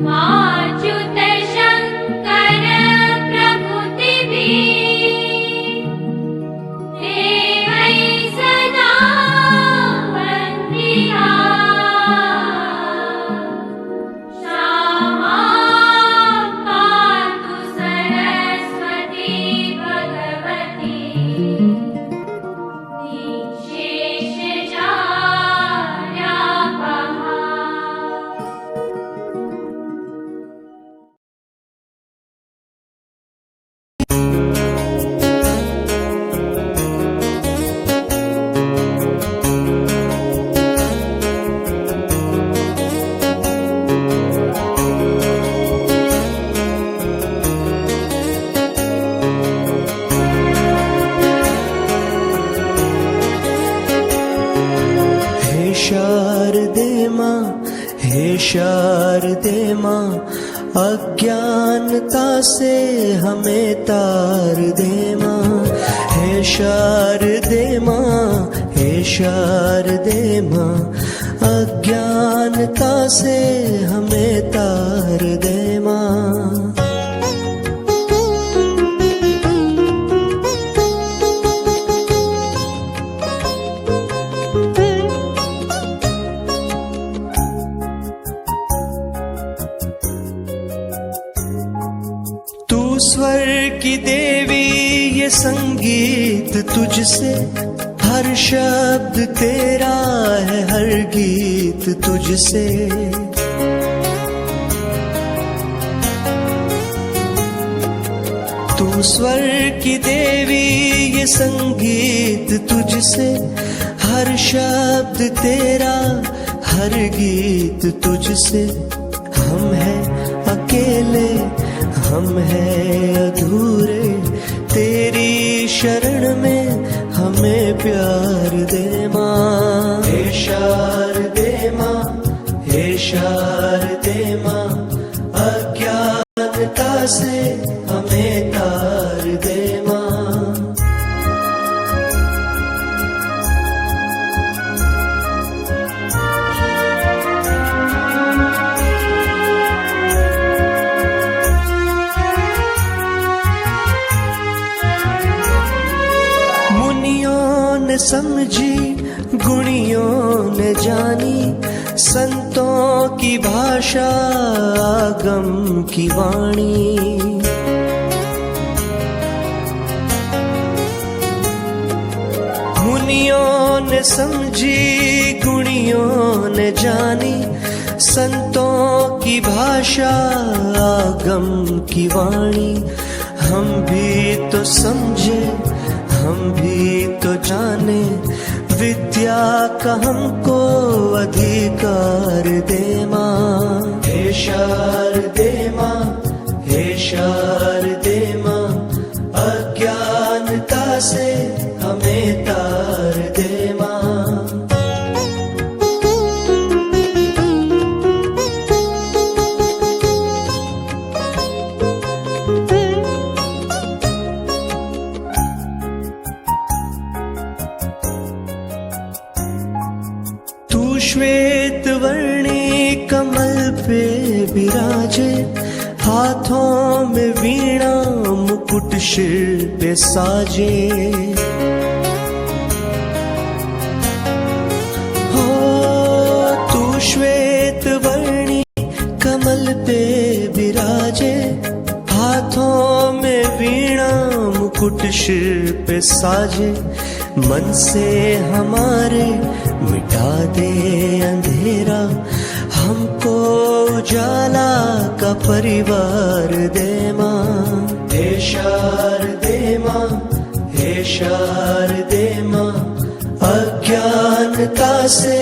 माच्युत शंकर प्रभुति देवै सदा वन्दिता क्षमा पातु सरस्वती भगवती शारदे माँ अज्ञानता से हमें तार दे माँ। हे शारदे माँ, हे शारदे माँ अज्ञानता से हमें तार दे माँ। स्वर की देवी ये संगीत तुझसे, हर शब्द तेरा है हर गीत तुझसे। तू स्वर की देवी ये संगीत तुझसे, हर शब्द तेरा हर गीत तुझसे। हम हैं अकेले, हम हैं अधूरे, तेरी शरण में हमें प्यार दे माँ। हे शारदे माँ, हे शारदे माँ अज्ञानता से हमें तार दे माँ। समझी गुणियों ने जानी, संतों की भाषा आगम की वाणी। मुनियों ने समझी गुणियों ने जानी, संतों की भाषा आगम की वाणी। हम भी तो समझे, हम भी तो जाने, विद्या का हमको अधिकार दे माँ। हे शारदे माँ, हे शारदे माँ अज्ञानता से हमें तार दे माँ। श्वेत वर्णी कमल पे विराजे, हाथों में वीणा मुकुट सिर पे साजे। हो तू श्वेत वर्णी कमल पे विराजे, हाथों में वीणा मुकुट सिर पे साजे। मन से हमारे मिटा दे अंधेरा, हमको उजाला का परिवार दे माँ। हे शारदे माँ, हे शारदे माँ अज्ञानता से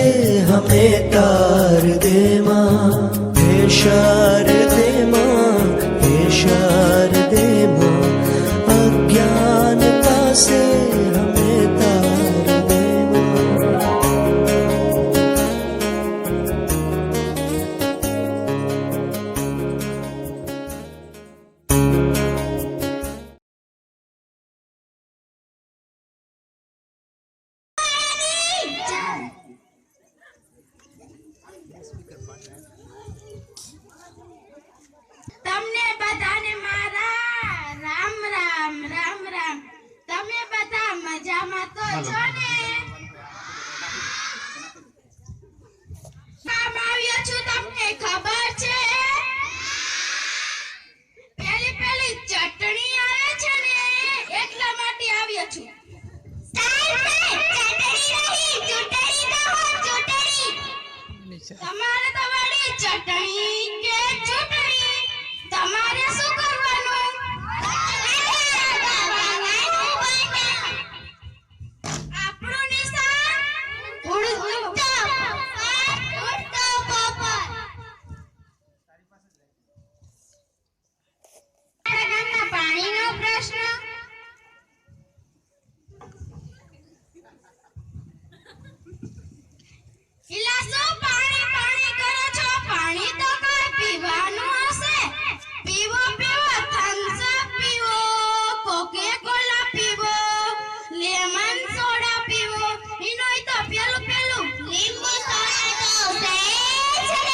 हमें तार दे माँ। हे शारदे माँ, हे शारदे माँ अज्ञानता से हमें तार दे माँ। છો ને કામ આવ્યો છું તમને ખબર છે પેલી ચટણી આવે છે ને એટલા માટે આવ્યો છું તમારે તમારી ચટણી કે ચૂંટણી તમારે શું કરવાનું આપણું નિશાન ઉડતો પોપટ ગામમાં પાણીનો પ્રશ્ન ઇલા શું પાણી પાણી કરો છો પાણી તો કઈ પીવાનું હશે પીવો પીવો થમ્સ અપ પીવો કોકે કોલા પીવો લેમન સોડા પીવો ઇનોય તો પેલું લીંબુ સોડા તો છે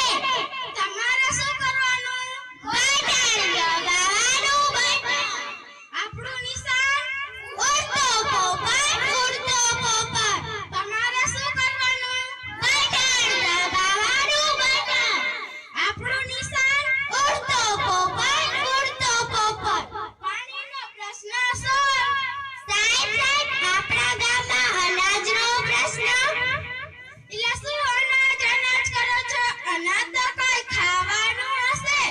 તમારે શું કરવાનું બટન દબાવવાનું આપણું નિશાન ઉડતો પોપટ તમારે શું કરવાનું બટન દબાવવાનું આપણું નિશાન ઉડતો પોપટ પાણીનો પ્રશ્ન શું સાહેબ આપણા ગામમાં અનાજનો પ્રશ્ન એટલે શું અનાજ કરો છો અનાજ તો કઈ ખાવાનું હશે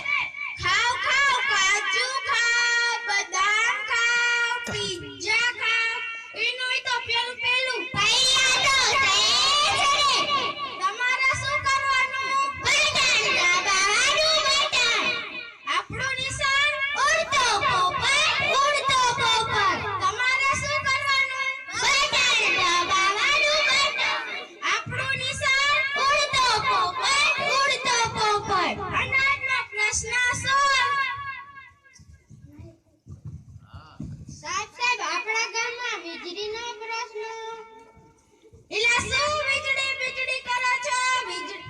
ખાવ કાજુ ખાવ બદામ ખાવ પિઝા ખાવ એનું તો પેલું પૈયા તો તમારે શું કરવાનું બટન દબાવવાનું આપણું નિશાન ઉડતો પોપટ તમારે શું કરવાનું બટન દબાવવાનું આપણું નિશાન ઉડતો પોપટ અનાજનો પ્રશ્ન શું સાહેબ આપણા ગામમાં વીજળીનો પ્રશ્ન ઇલા શું વીજળી કરો છો વીજળી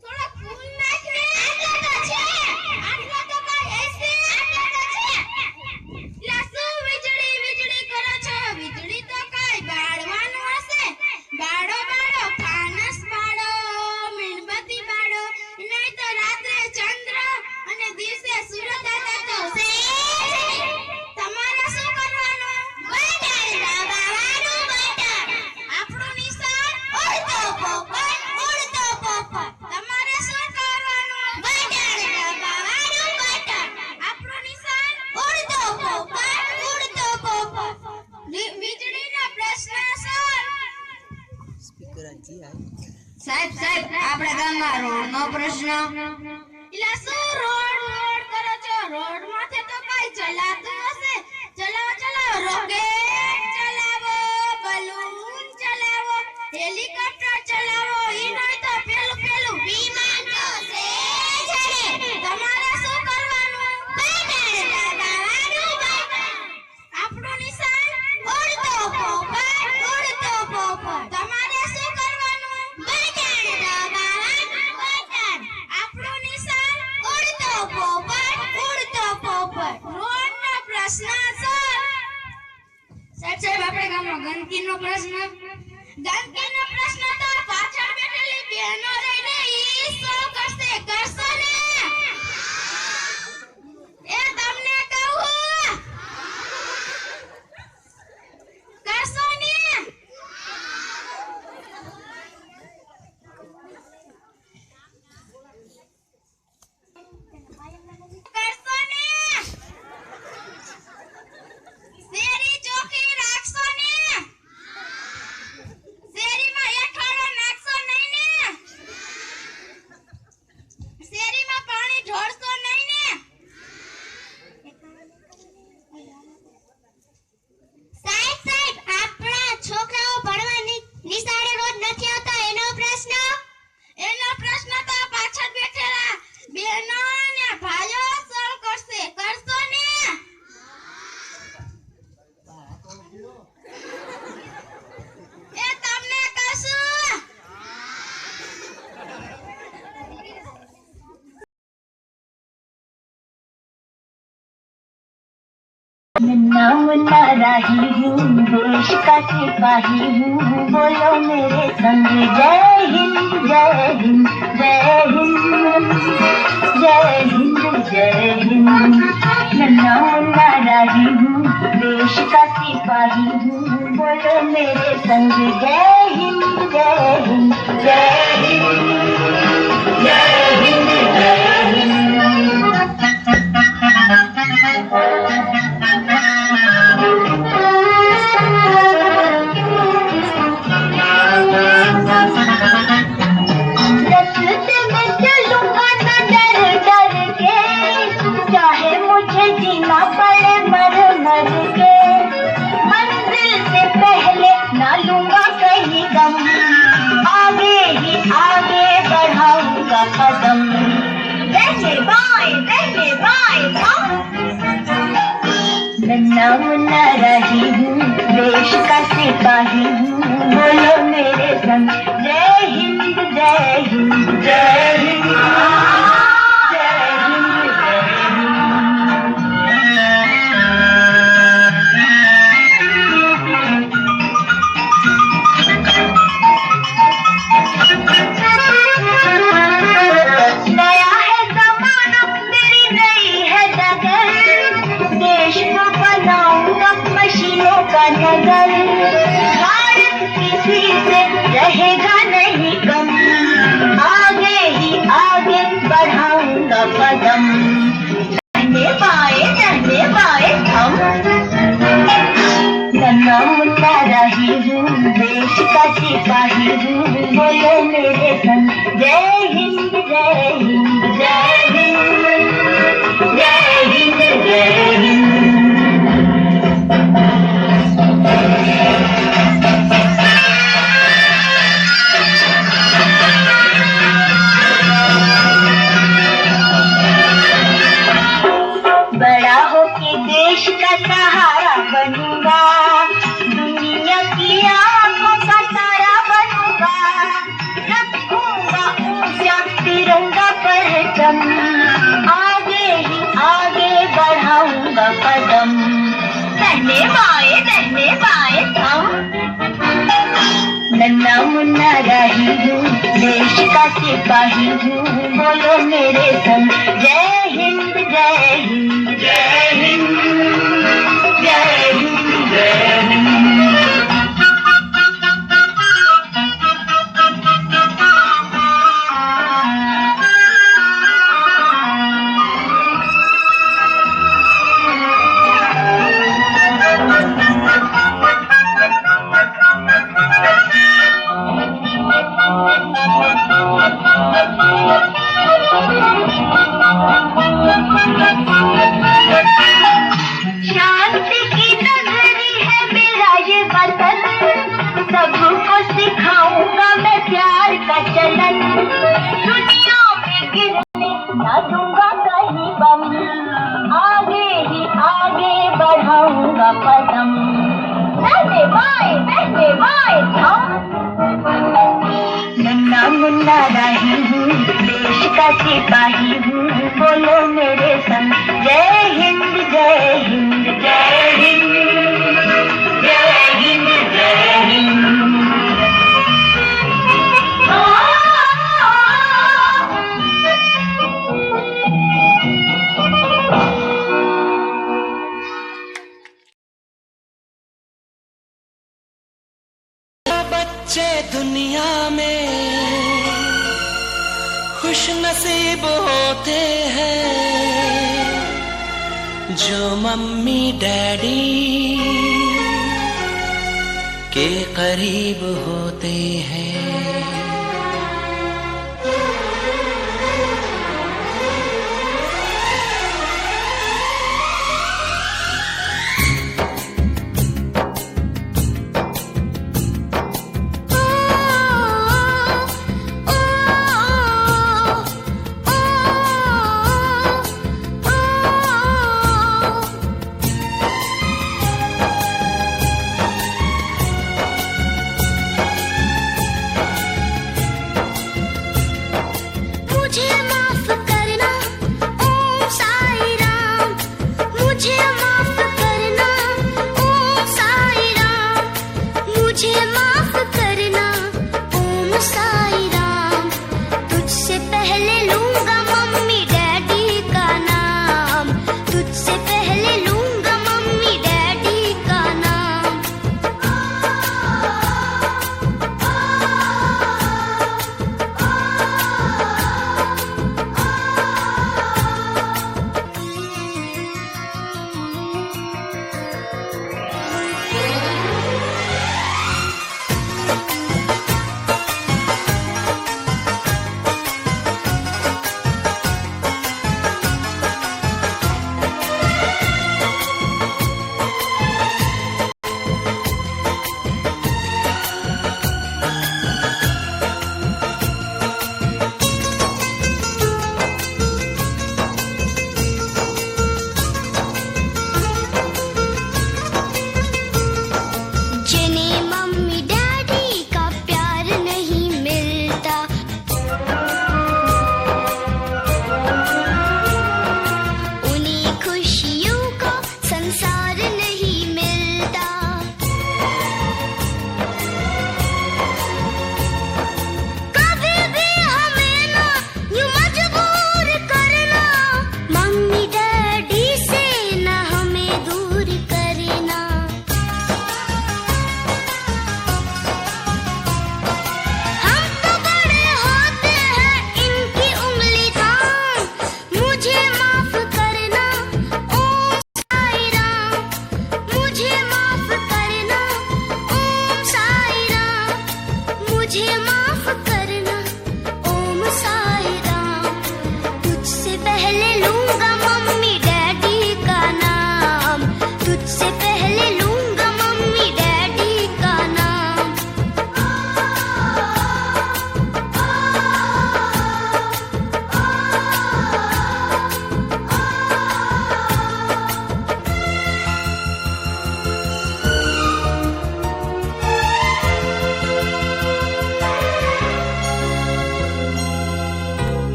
થોડા ફૂલ નાખ ને આટલા તો કઈ હશે આટલા તો છે ઇલા શું વીજળી કરો છો વીજળી તો કઈ બાળવાનું હશે બાળો ફાનસ બાળો મીણબત્તી બાળો નહીં તો રાત્રે ચંદ્ર અને દિવસે સૂર્ય દાદા તો છે તમારે શું કરવાનું બટન દબાવવાનું આપણું નિશાન ઉડતો પોપટ તમારે શું કરવાનું બટન દબાવવાનું આપણું નિશાન ઉડતો પોપટ વીજળીનો પ્રશ્ન શું સ્પીકર આજી આ સાહેબ આપણા ગામમાં રોડનો પ્રશ્ન ઇલા શું રોડ કરો છો રોડ માથે તો કઈ ચલાતું હશે ચલાવો રોકેટ ચલાવો બલૂન ચલાવો હેલિકોપ્ટર ચલાવો ઈ નહીં તો પેલું વિમાન તો છે તમારે શું કરવાનું બટન દબાવવાનું આપણું નિશાન ઉડતો પોપટ તમારે શું કરવાનું બટન દબાવવાનું આપણું નિશાન ઉડતો પોપટ રોડનો પ્રશ્ન સાહેબ આપણે ગામમાં ગંદકીનો પ્રશ્ન તો પાછળ બેઠેલી બહેનો રહીને ઈ શું કરશો ને એ તમને કહું કરશો ને શેરી ચોખ્ખી રાખશો ને શેરી मुन्ना मुन्ना राही हूँ, देश का सिपाही हूँ, बोलो मेरे संग जय हिंद जय हिंद जय हिंद जय हिंद जय हिंद। मुन्ना मुन्ना राही हूँ, देश का सिपाही हूँ, बोलो मेरे संग जय हिंद जय हिंद जय हिंद जय हिंद जय हिंद। कदम दहले बाएं नन्ना मुन्ना रही हूँ, देश का सिपाही हूँ, बोलो मेरे संग जय हिंद जय हिंद जय हिंद जय हिंद जय नगर भारत किसी से रहेगा नहीं कम, आगे ही आगे बढ़ाऊंगा कदम। दाहिने बाएं हम नन्ना मुन्ना रही हूँ, देश का सिपाही हूँ, बोलो मेरे संग जय हिंद जय हिंद जय हिंद जय हिंद जय हिंद। बड़ा होके देश का सहारा बनूंगा, दुनिया की आंखों का तारा बनूंगा, रखूंगा ऊंचा तिरंगा परचम, आगे ही आगे बढ़ाऊंगा कदम। दाहिने बाएं हम नन्ना मुन्ना रही हूँ, देश का सिपाही हूँ, बोलो मेरे संग जय हिंद जय हिंद जय हिंद जय हिंद जय हिंद। शांति की नगरी है मेरा ये वतन, सबको सिखाऊंगा मैं प्यार का चलन, दुनिया में गिरने न दूंगा कहीं बम, आगे ही आगे बढ़ाऊंगा कदम। दाहिने बाएं हम नन्ना मुन्ना रही हूँ, देश का सिपाही हूँ, बोलो मेरे संग जय हिंद जय हिंद जय हिंद जय हिंद जय हिंद। बच्चे दुनिया में खुश नसीब होते हैं, जो मम्मी डैडी के करीब होते हैं।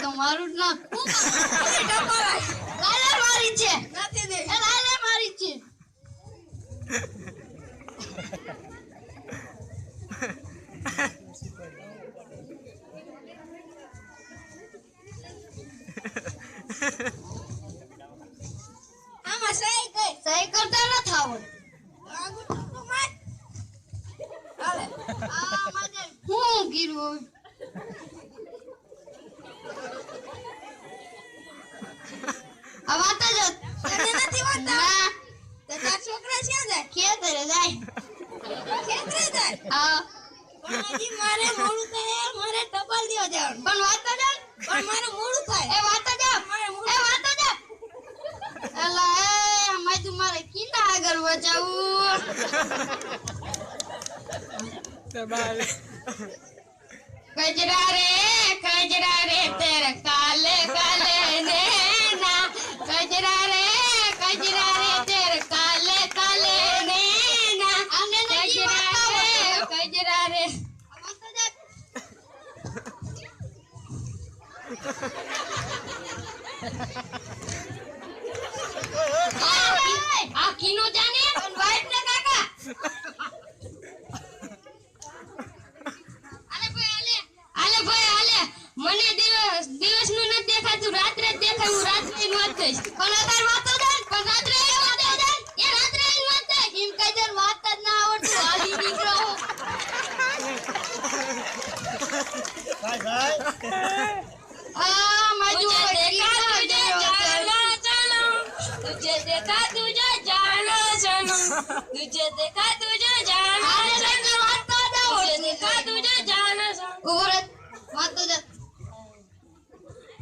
તમારું ના મારી છે નથી દે મારી છે આમાં સહી કરતા ન થાવ હું ગીરું આ વાત જ નથી વાતા તારા છોકરા ક્યાં જાય ખેતરે જાય ખેતરે જાય હા પણ મારે મોડું થાય મારે ટપાલ દેવા જવાનું પણ વાતા જ પણ મારે મોડું થાય એ વાતા જ એ વાતા જ એલા એ મેં તમારે કીના આગળ બચાવું कजरा रे तेरे काले काले नैना कजरा रे तेरे काले काले नैना कजरा रे आ किनो जाने वाइफ ने काका આલે ભાઈ મને દિવસ નું નથી દેખાતું રાત્રે જ દેખાય હું રાત્રે જ વાત કઈશ પણ અતાર વાતો જાય પણ રાત્રે વાતો જાય એ રાત્રે જ વાત થાય કેમ કાજર વાત જ ના આવડતું હાલી નીકળો આ માજુ तुझे देखा तुझे जाना चलो तुझे देखा तुझे जाना चलो तुझे देखा तुझे जाना चलो વાત તો જા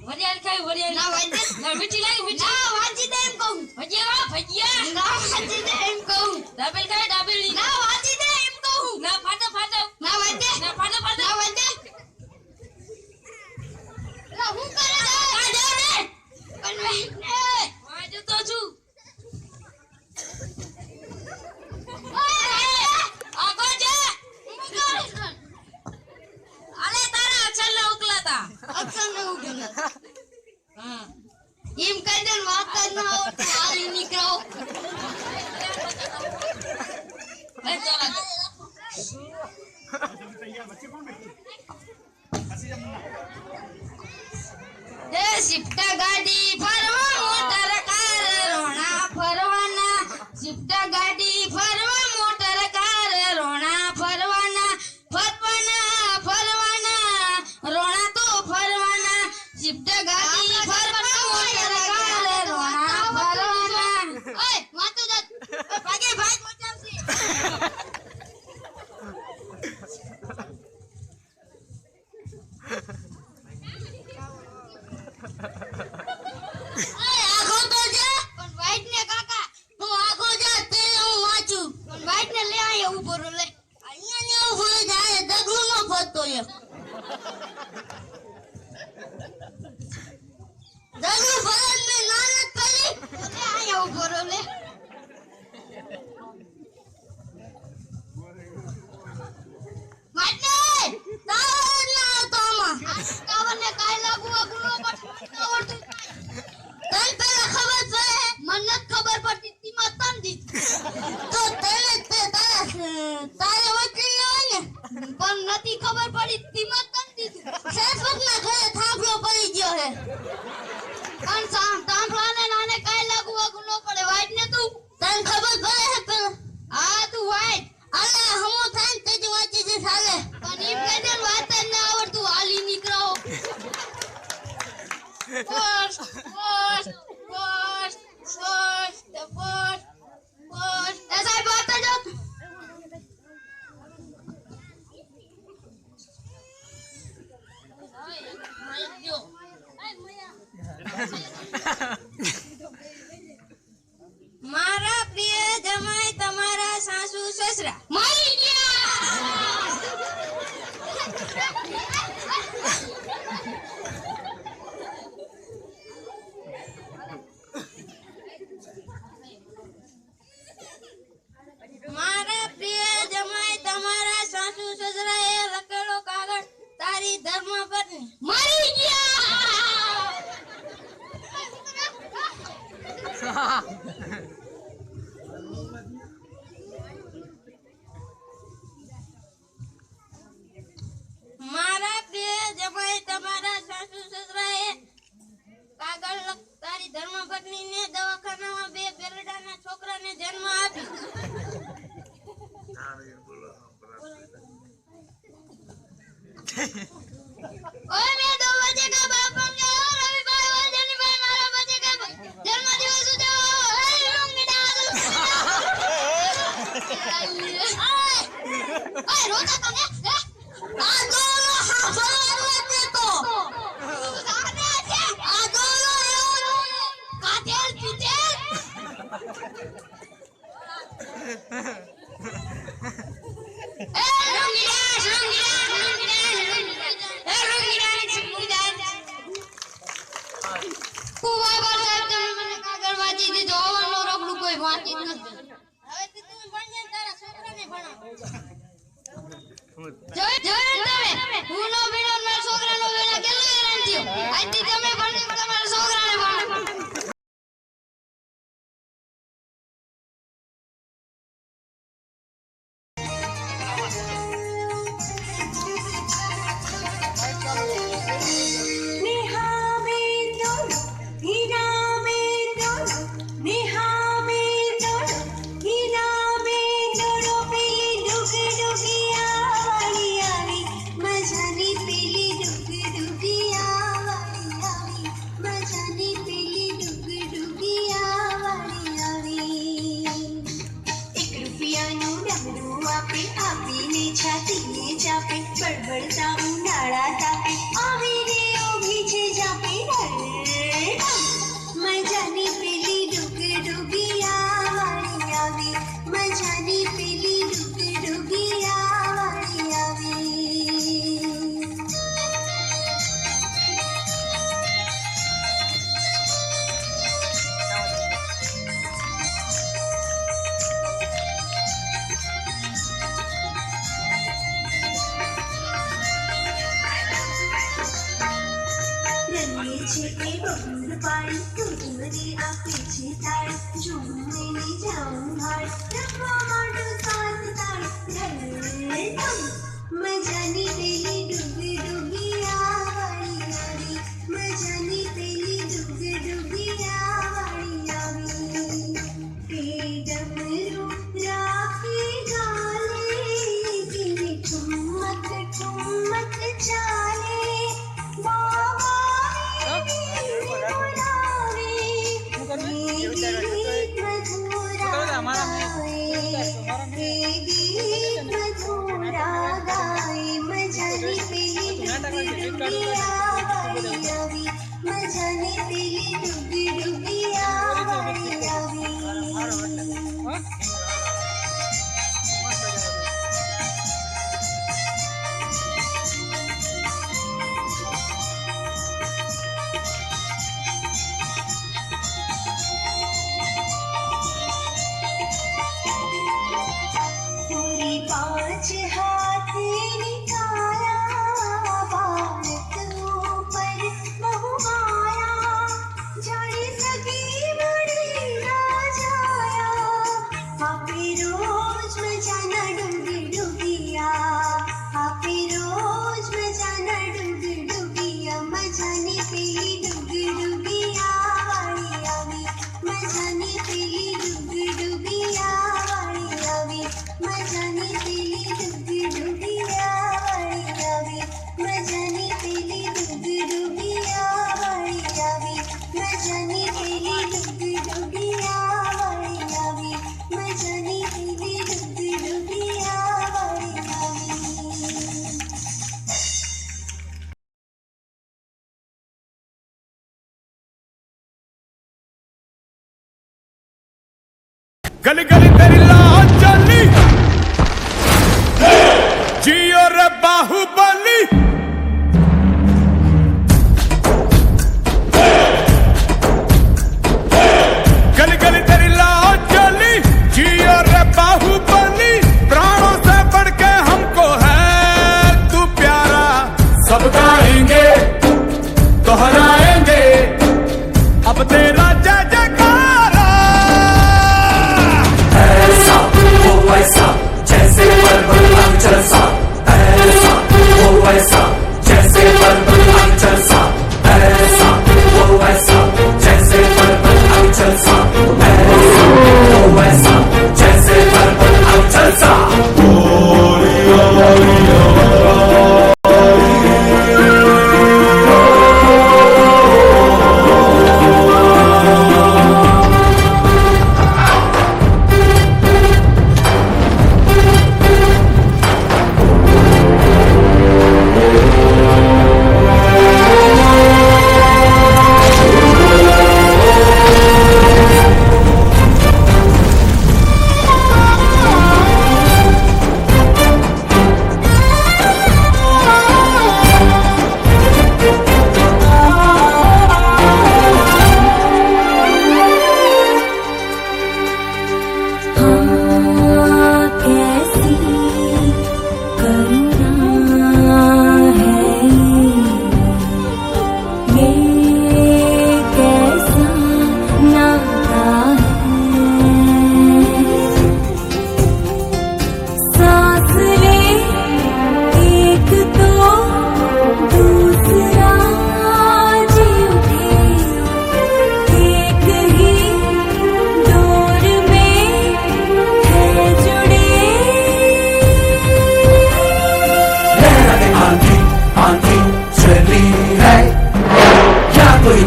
વરિયાળ ખાઈ વરિયાળ ના વાજે ના મીઠી લાગી મીઠી ના વાજી દે એમ કહું ભજીયા ભજીયા ના વાજી દે એમ કહું ડાબેલ ખાઈ ડાબેલ ના વાજી દે એમ કહું ના ફાટો ફાટો ના વાજે ના ફાટો ફાટો ના વાજે લા હું કરે કા દે ને પણ ને વાજો તો છું આગો જા અલે તારા અક્ષર ને ઉકલાતા અક્ષર ને ઉકલાતા હા એમ કહી દે વાત જ ના આવડતી હાલી નીકળો એ ચાલ એ શિફ્ટ ગાડી ફરવા મોટર કાર રોણા ફરવાના શિફ્ટ ગાડી ફરવા મોટર કાર રોણા ફરવાના ફરવાના રોણા તો ફરવાના શિફ્ટ ગાડી ફરવા મોટર કાર રોણા ફરવાના ઓય વાતો જા ભાગે ભાગ મચાવશે આખો તો જા પણ વાઈટ ને કાકા હું આખો જા તે હું વાંચું પણ વાઈટ ને લે આયા ઉપર લે અહીંયા ને ઉપર જાય દગલું નો ફરતો એ દગલું ફરન મે નાનત પડી લે આયા ઉપર લે વાઈટ ને તાવ ના તો માં તાવને કાઈ લાગુ ગુનો પટ આવડતું તને પેલા ખબર છે મને ખબર પડતી તી મત તમ દી તો તને તે તારે વકીલ હોય ને પણ નથી ખબર પડી તી મત તમ દીધું ફેસબુક ના ઘરે થાંભલો પડી ગયો હે પણ થાંભલાને નાને કાઈ લાગુ ગુનો પડે વાઈટ ને તું તને ખબર પડે હે પેલા હા તું વાઈટ અલે હમો થાય તે જ વાંચી જે સાલે પણ ઈ પેડલ વાત જ Post, post, post, post. ऐसा ही बात है जो મારા પ્રિય જમાઈ તમારા સાસુ સસરા મરી ગયા. મારા પ્રિય જમાઈ તમારા સાસુ સસરાએ લખેલો કાગળ તારી ધર્મપત્ની મરી ગયા. મારા પ્રિય જમાઈ તમારા સાસુ સસરાએ કાગળ તારી ધર્મપત્નીને દવાખાનામાં 2 બેલડાના છોકરાને જન્મ આપ્યો. ओए मैं 2 बजे का बाप बन गया रवि भाई और जनी भाई मारा बजे का जन्म दिवस उजाओ ए लुंगी डाल ओए रोता तो ने आगोलो हाफले तो आगोलो काटेल पीटेल ए लुंगी કુવા બાર તમે મને કાગળ વાંચી દીધો હવાનો રબડું કોઈ વાંચી નથી. હવે તું ભણજે તારા છોકરાને ભણાવ. જોયું તમે હું નો ભણ્યો મારા છોકરાનો ભણ્યો કેટલો હેરાન થયો. આજથી તમે ભણજો તમારા છોકરાને ભણાવ. બળબળતા ઉનાળા તાપે આવી રે ઊભી છે જાપે મજાની પેલી ડુગડુગિયા વાળી આવી મજાની પેલી ડુગડુગિયા વાળી આવી પાણી તું મને આપે છે તાળ ઝૂમને જાઉં હાલ રખવા માંડું સાથ તાળ મજાની પેલી ડુગડુગિયા વાળી આવી મજાની પેલી ડુગડુગિયા વાળી આવી તે ડમરું રાખી ગાલે તેની ઠુમક ઠુમક ચાલે બાબા મજાની પેલી ડુગડુગિયા વાળી આવી गली गली तेरी लाल चली जियो रे बाहुबली गली गली तेरी लाल चली जियो रे बाहुबली प्राणों से बढ़ के हमको है तू प्यारा सब गाएंगे दोहराएंगे अब तेरा जय जयकारा ऐसा वो वैसा जैसे पर्वत अंचल सा ऐसा वो वैसा जैसे पर्वत अंचल सा ऐसा वो वैसा जैसे पर्वत अंचल सा ऐसा वो वैसा जैसे पर्वत अंचल सा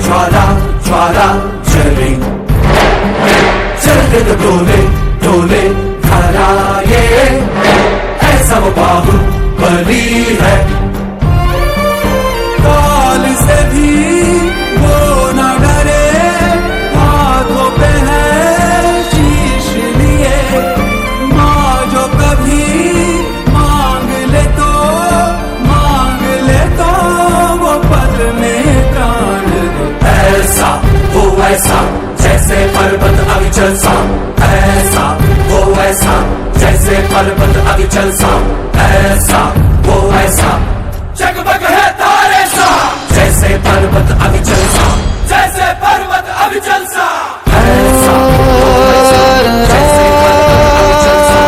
ज्वाला ज्वाला जले चलते तो डोले डोले खरा ये ऐसा वो बाहुबली है काल से भी वो न डरे हाथों पे है शीश लिए माँ जो कभी मांग ले तो वो पल में प्राण ऐसा वो वैसा जैसे पर्वत अविचल सा ऐसा वो वैसा जैसे पर्वत अविचल सा ऐसा वो वैसा जगमग है तारे सा जैसे पर्वत अविचल सा जैसे पर्वत अविचल सा ऐसा वो वैसा जैसे पर्वत अविचल सा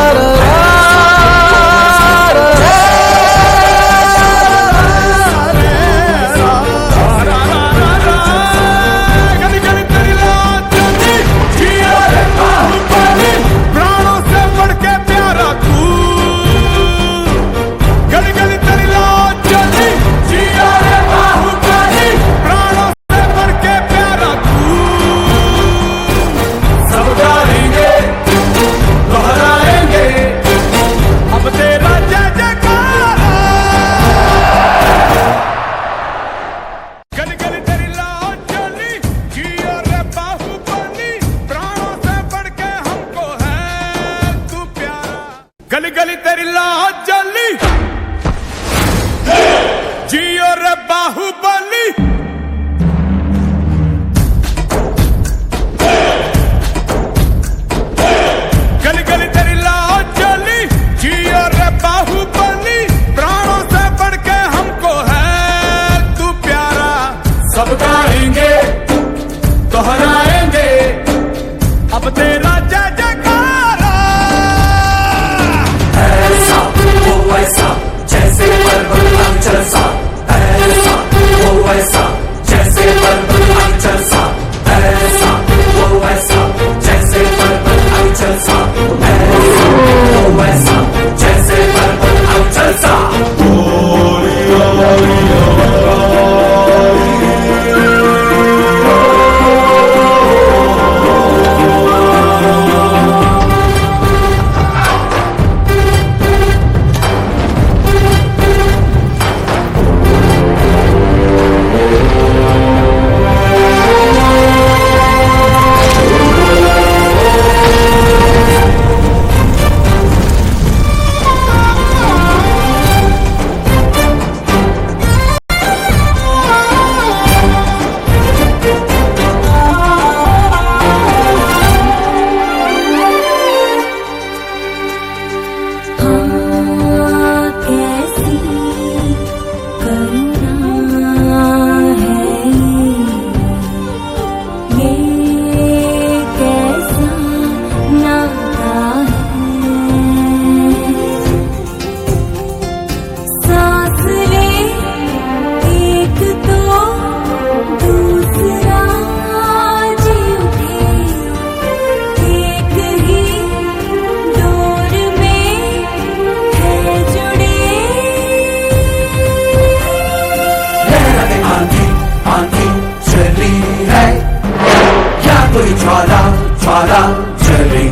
धारा चले,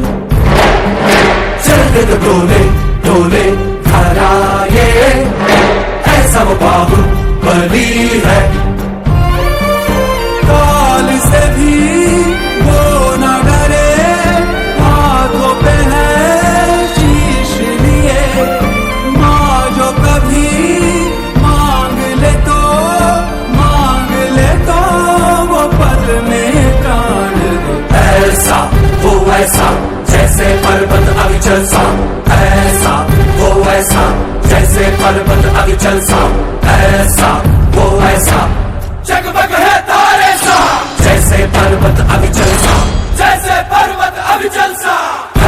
चलते तो डोले डोले धारा ये, ऐसा वो बाहुबली है। काल से भी वो न डरे, हाथों पे है शीश लिए, माँ जो कभी मांग ले तो वो पल में प्राण दे। ऐसा वो ऐसा जैसे पर्वत अविचल सा, ऐसा वो ऐसा जैसे पर्वत अविचल सा, ऐसा वो ऐसा जगमग है तारे सा, जैसे पर्वत अविचल सा, जैसे पर्वत अविचल सा,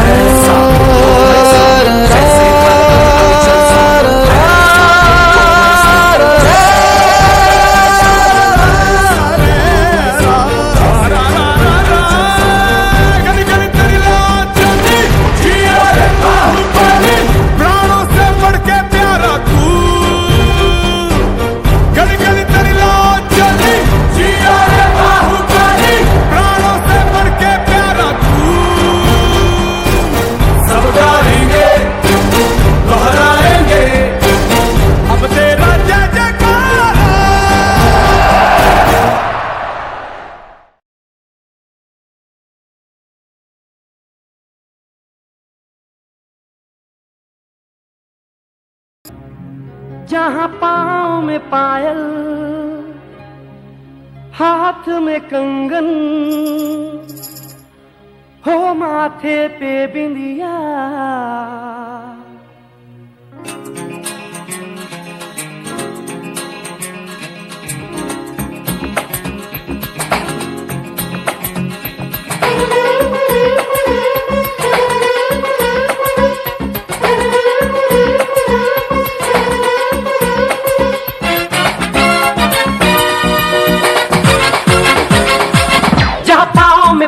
ऐसा वो ऐसा जैसे पर्वत अविचल सा, जहाँ पाँव में पायल, हाथ में कंगन, हो माथे पे बिंदिया,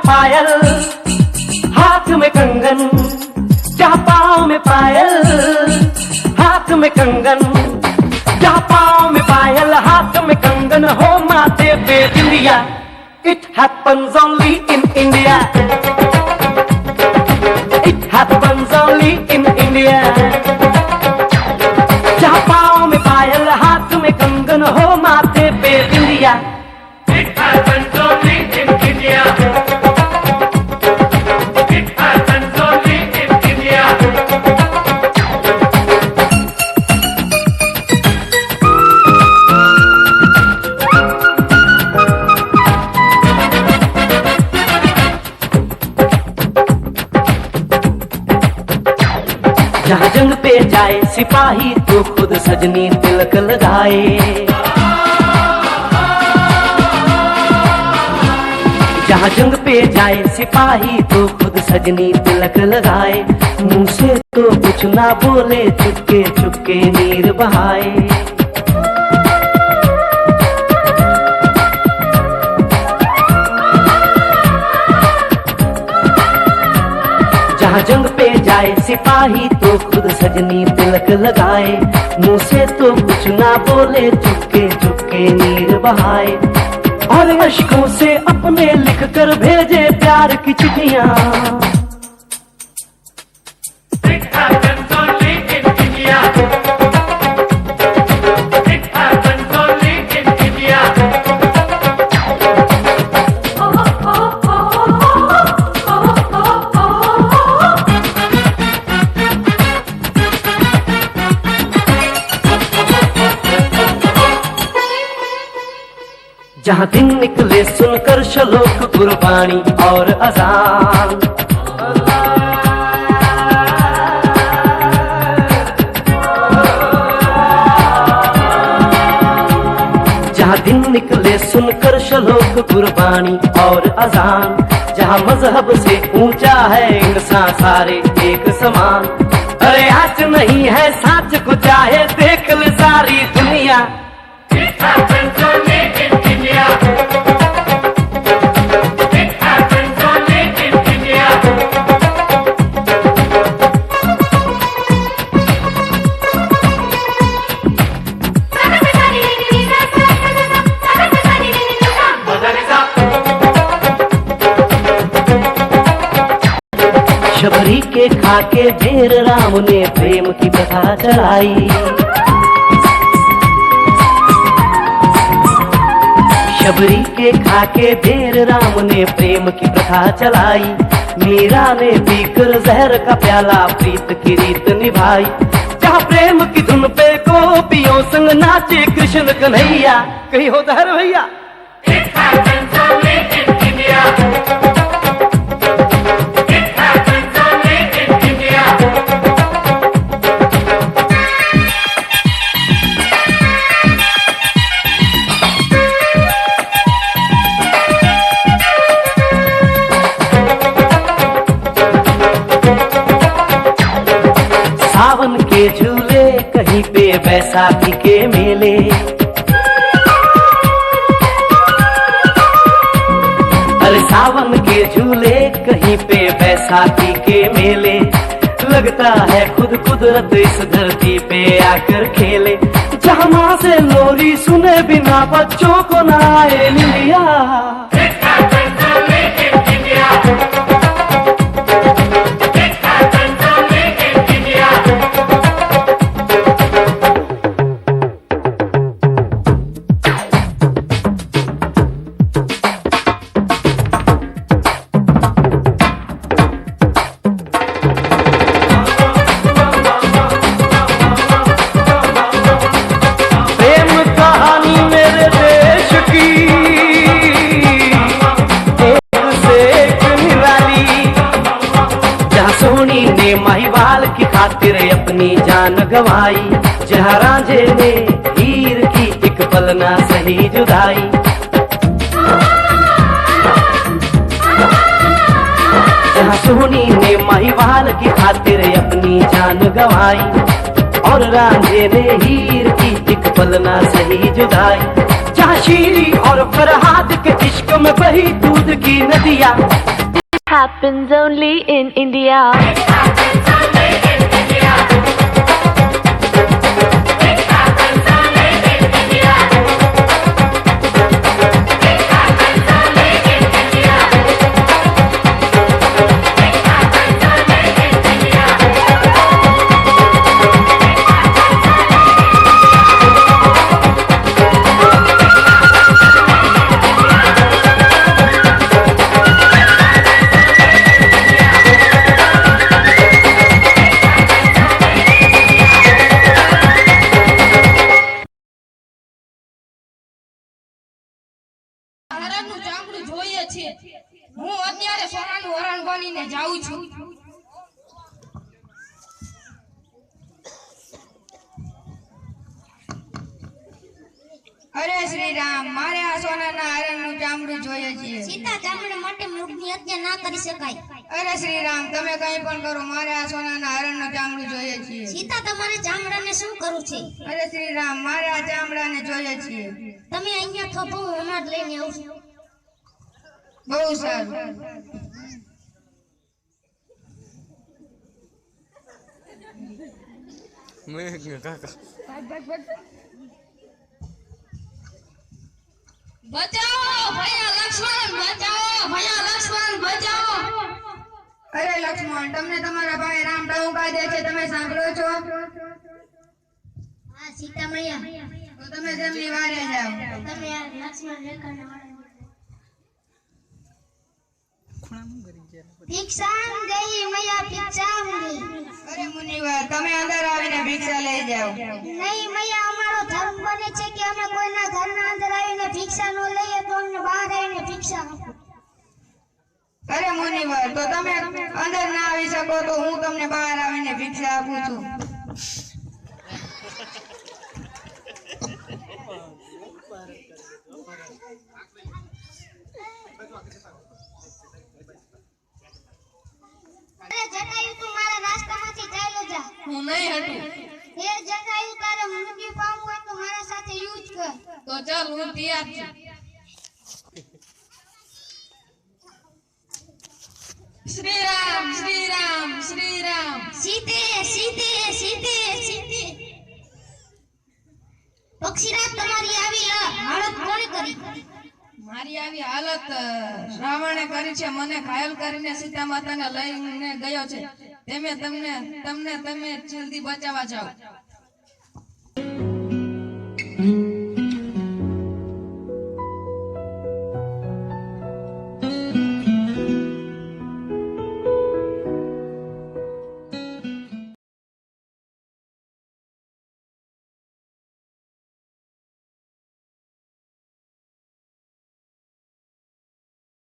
पायल हाथ में कंगन, जहाँ पाँव में पायल हाथ में कंगन, जहाँ पाँव में पायल हाथ में कंगन, हो माथे पे बिंदिया। It happens only in India. It happens only in India. जहाँ पाँव में पायल हाथ में कंगन, हो माथे पे बिंदिया। It happens only in India. जहाँ जंग पे जाए सिपाही तो खुद सजनी तिलक लगाए, जहाँ जंग पे जाए सिपाही तो खुद सजनी तिलक लगाए, मुंह से तो कुछ ना बोले, चुपके चुपके नीर बहाए। जहाँ जंग पे जाए सिपाही तो खुद सजनी तिलक लगाए, मुंह से तो कुछ ना बोले, चुपके चुपके नीर बहाए, और अश्कों से अपने लिख कर भेजे प्यार की चिट्ठियां। जहाँ दिन निकले सुनकर श्लोक गुरबानी और अजान, जहाँ दिन निकले सुनकर श्लोक गुरबानी और अजान, जहाँ मजहब से ऊंचा है इंसान सारे एक समान। अरे आज नहीं है साच को चाहे देख ले सारी दुनिया। It happens only in India. It happens only in India. के खाके ढेर राम ने प्रेम की प्रथा चलाई। शबरी के खाके ढेर राम ने प्रेम की प्रथा चलाई। मीरा ने पीकर जहर का प्याला प्रीत की रीत निभाई। जहाँ प्रेम की धुन पे गोपियों संग नाचे कृष्ण कन्हैया। कहीं होता है भैया। सावन के झूले कहीं पे बैसाखी के मेले। अरे सावन के झूले कहीं पे बैसाखी के मेले। लगता है खुद कुदरत इस धरती पे आकर खेले। जहाँ माँ से लोरी सुने बिना बच्चों को ना आए निंदिया। महिवाल की खातिर अपनी जान गवाई। जहाँ रांझे ने हीर की एक पल ना सही जुदाई। जहाँ सोनी ने महिवाल की खातिर अपनी जान गवाई। और रांझे ने हीर की एक पल ना सही जुदाई। जहाँ शीरी और फरहाद के इश्क में बही दूध की नदियाँ। Happens only in India. હું અત્યારે સોનાનું હરણ બનીને જાઉં છું। અરે શ્રી રામ, મારે આ સોનાના હરણનું ચામડું જોઈએ છે। સીતા ચામડા માટે મૃગની હત્યા ના કરી શકાય। અરે શ્રી રામ, તમે કંઈ પણ કરો, મારે આ સોનાના હરણનું ચામડું જોઈએ છે। સીતા તમારે ચામડાને શું કરવું છે? અરે શ્રી રામ, મારે આ ચામડાને જોઈએ છે। તમે અહીંયા થોભો, હું હમણાં જ લઈને આવું છું। બહુ સારું। બચાવો ભૈયા લક્ષ્મણ, બચાવો ભૈયા લક્ષ્મણ, બચાવો। અરે લક્ષ્મણ, તમને તમારા ભાઈ રામ ટહુકા દે છે, તમે સાંભળો છો? હા સીતા મૈયા, તો તમે તેમની વારે જાઓ। તમે આ લક્ષ્મણ રેખાને વાળો। ભિક્ષામ દેહી મૈયા, ભિક્ષામ દેહી। અરે મુનિવર, તમે અંદર આવીને ભિક્ષા લઈ જાઓ। નહીં મૈયા, અમારો ધર્મ બને છે કે અમે કોઈના ઘરના અંદર આવીને ભિક્ષા ન લઈએ તો અમને બહાર આવીને ભિક્ષા આપો। અરે મુનિવર, તો તમે અંદર ના આવી શકો તો હું તમને બહાર આવીને ભિક્ષા આપું છું। અરે જટાયુ, તું મારા રાસ્તામાંથી ચાલ્યો જા। હું નહીં હટું। હે જટાયુ, તારે મૃત્યુ પામવું હોય તો મારા સાથે યુદ્ધ કર। તો ચાલ, હું તૈયાર છું। શ્રી રામ, શ્રી રામ, શ્રી રામ। સીતે સીતે સીતે સીતે। પક્ષીરાજ, તમારી આવી હાલત કોણે કરી? મારી આવી હાલત રાવણે કરી છે। મને ઘાયલ કરીને સીતા માતાને લઈને ગયો છે। તમે જલ્દી બચાવવા જાઓ.